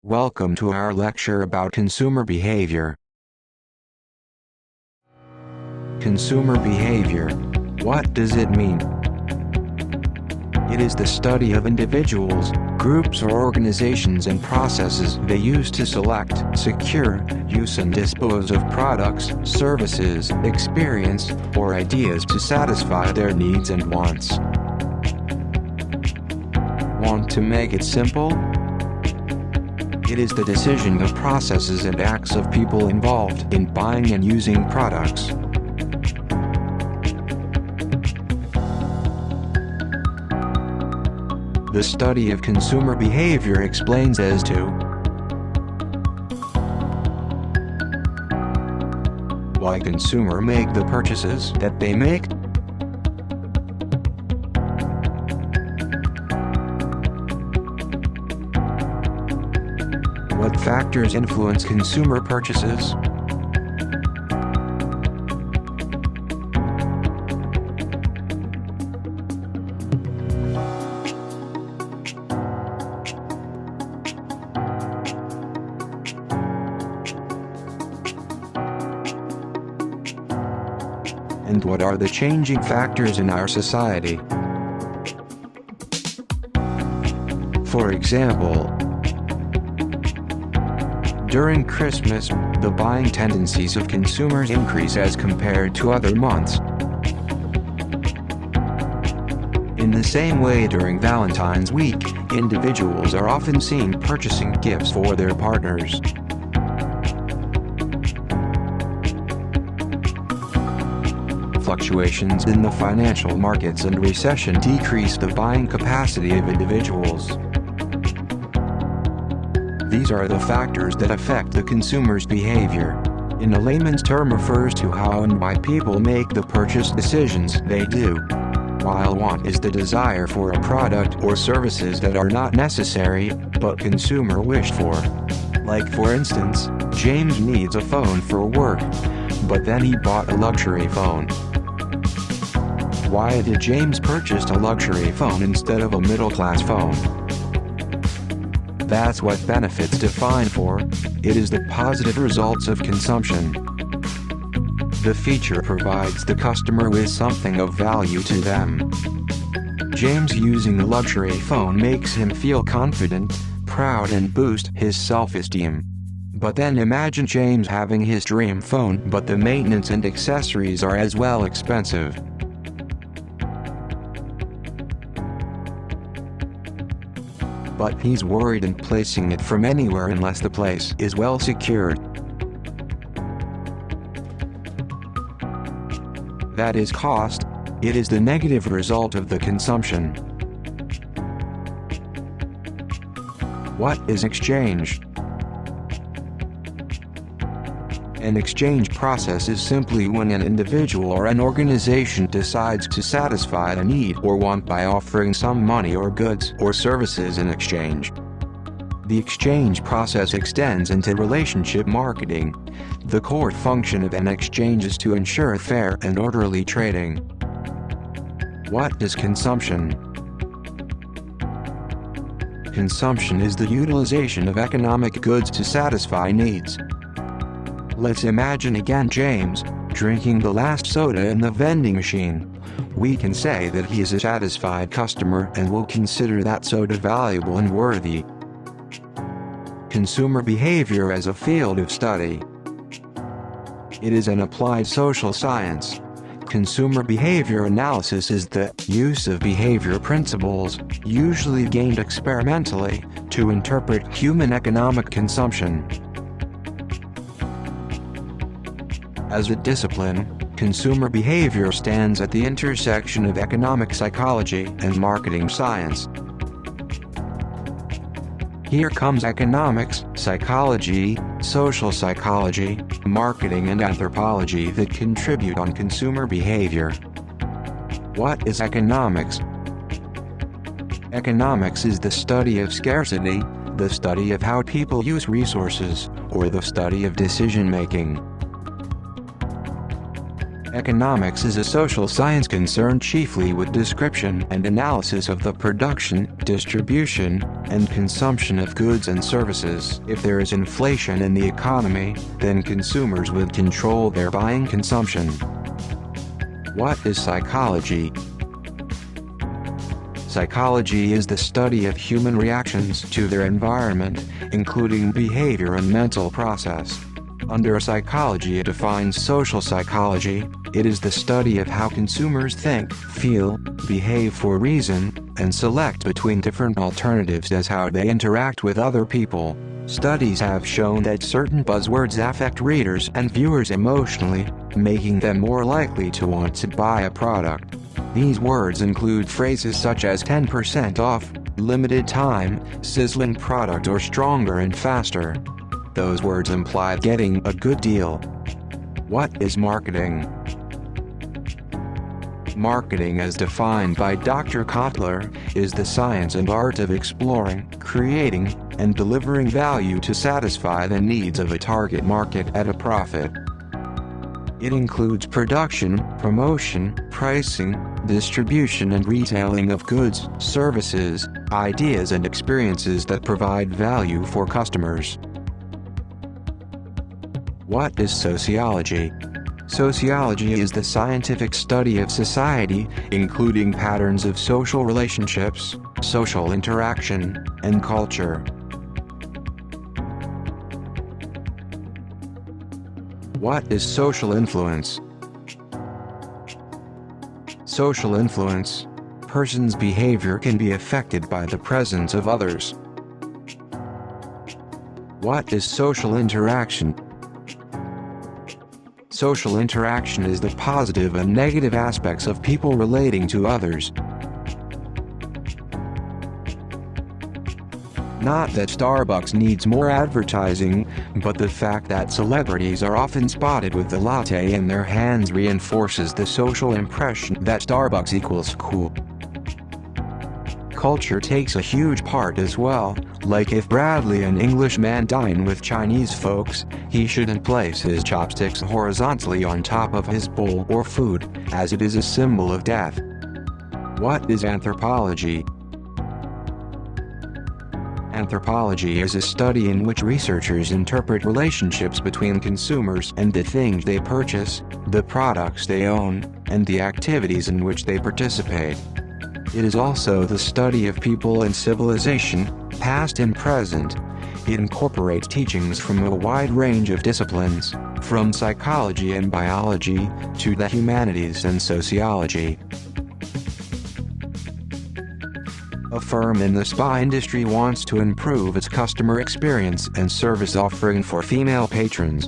Welcome to our lecture about consumer behavior. Consumer behavior. What does it mean? It is the study of individuals, groups or organizations and processes they use to select, secure, use and dispose of products, services, experience, or ideas to satisfy their needs and wants. Want to make it simple? It is the decision of processes and acts of people involved in buying and using products. The study of consumer behavior explains as to why consumers make the purchases that they make, what factors influence consumer purchases, and what are the changing factors in our society. For example, during Christmas, the buying tendencies of consumers increase as compared to other months. In the same way, during Valentine's week, individuals are often seen purchasing gifts for their partners. Fluctuations in the financial markets and recession decrease the buying capacity of individuals. These are the factors that affect the consumer's behavior. In a layman's term, refers to how and why people make the purchase decisions they do. While want is the desire for a product or services that are not necessary, but consumer wished for. Like for instance, James needs a phone for work, but then he bought a luxury phone. Why did James purchase a luxury phone instead of a middle-class phone? That's what benefits define for. It is the positive results of consumption. The feature provides the customer with something of value to them. James using a luxury phone makes him feel confident, proud and boost his self-esteem. But then imagine James having his dream phone, but the maintenance and accessories are as well expensive. But he's worried in placing it from anywhere unless the place is well secured. That is cost. It is the negative result of the consumption. What is exchange? An exchange process is simply when an individual or an organization decides to satisfy a need or want by offering some money or goods or services in exchange. The exchange process extends into relationship marketing. The core function of an exchange is to ensure fair and orderly trading. What is consumption? Consumption is the utilization of economic goods to satisfy needs. Let's imagine again James, drinking the last soda in the vending machine. We can say that he is a satisfied customer and will consider that soda valuable and worthy. Consumer behavior as a field of study. It is an applied social science. Consumer behavior analysis is the use of behavior principles, usually gained experimentally, to interpret human economic consumption. As a discipline, consumer behavior stands at the intersection of economic psychology and marketing science. Here comes economics, psychology, social psychology, marketing and anthropology that contribute on consumer behavior. What is economics? Economics is the study of scarcity, the study of how people use resources, or the study of decision-making. Economics is a social science concerned chiefly with description and analysis of the production, distribution, and consumption of goods and services. If there is inflation in the economy, then consumers will control their buying consumption. What is psychology? Psychology is the study of human reactions to their environment, including behavior and mental process. Under psychology, it defines social psychology. It is the study of how consumers think, feel, behave for reason, and select between different alternatives as how they interact with other people. Studies have shown that certain buzzwords affect readers and viewers emotionally, making them more likely to want to buy a product. These words include phrases such as 10% off, limited time, sizzling product, or stronger and faster. Those words imply getting a good deal. What is marketing? Marketing, as defined by Dr. Kotler, is the science and art of exploring, creating, and delivering value to satisfy the needs of a target market at a profit. It includes production, promotion, pricing, distribution and retailing of goods, services, ideas and experiences that provide value for customers. What is sociology? Sociology is the scientific study of society, including patterns of social relationships, social interaction, and culture. What is social influence? Social influence. Person's behavior can be affected by the presence of others. What is social interaction? Social interaction is the positive and negative aspects of people relating to others. Not that Starbucks needs more advertising, but the fact that celebrities are often spotted with the latte in their hands reinforces the social impression that Starbucks equals cool. Culture takes a huge part as well, like if Bradley, an Englishman, dine with Chinese folks, he shouldn't place his chopsticks horizontally on top of his bowl or food, as it is a symbol of death. What is anthropology? Anthropology is a study in which researchers interpret relationships between consumers and the things they purchase, the products they own, and the activities in which they participate. It is also the study of people and civilization, past and present. It incorporates teachings from a wide range of disciplines, from psychology and biology, to the humanities and sociology. A firm in the spa industry wants to improve its customer experience and service offering for female patrons.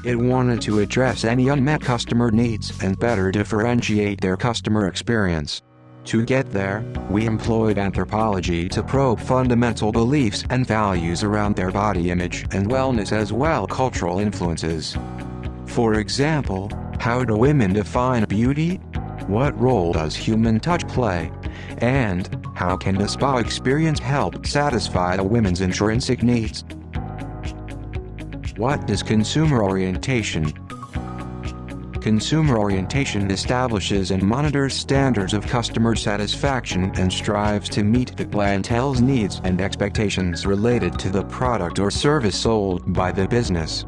It wanted to address any unmet customer needs and better differentiate their customer experience. To get there, we employed anthropology to probe fundamental beliefs and values around their body image and wellness, as well as cultural influences. For example, how do women define beauty? What role does human touch play? And how can the spa experience help satisfy a woman's intrinsic needs? What is consumer orientation? Consumer orientation establishes and monitors standards of customer satisfaction and strives to meet the clientele's needs and expectations related to the product or service sold by the business.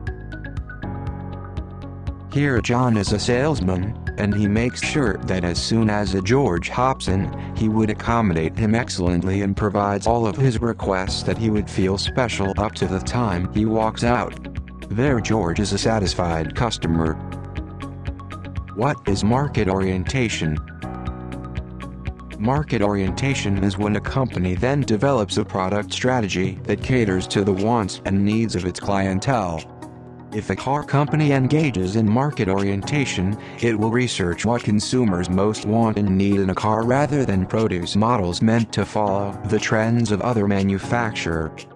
Here John is a salesman, and he makes sure that as soon as a George hops in, he would accommodate him excellently and provides all of his requests that he would feel special up to the time he walks out. There George is a satisfied customer. What is market orientation? Market orientation is when a company then develops a product strategy that caters to the wants and needs of its clientele. If a car company engages in market orientation, it will research what consumers most want and need in a car rather than produce models meant to follow the trends of other manufacturers.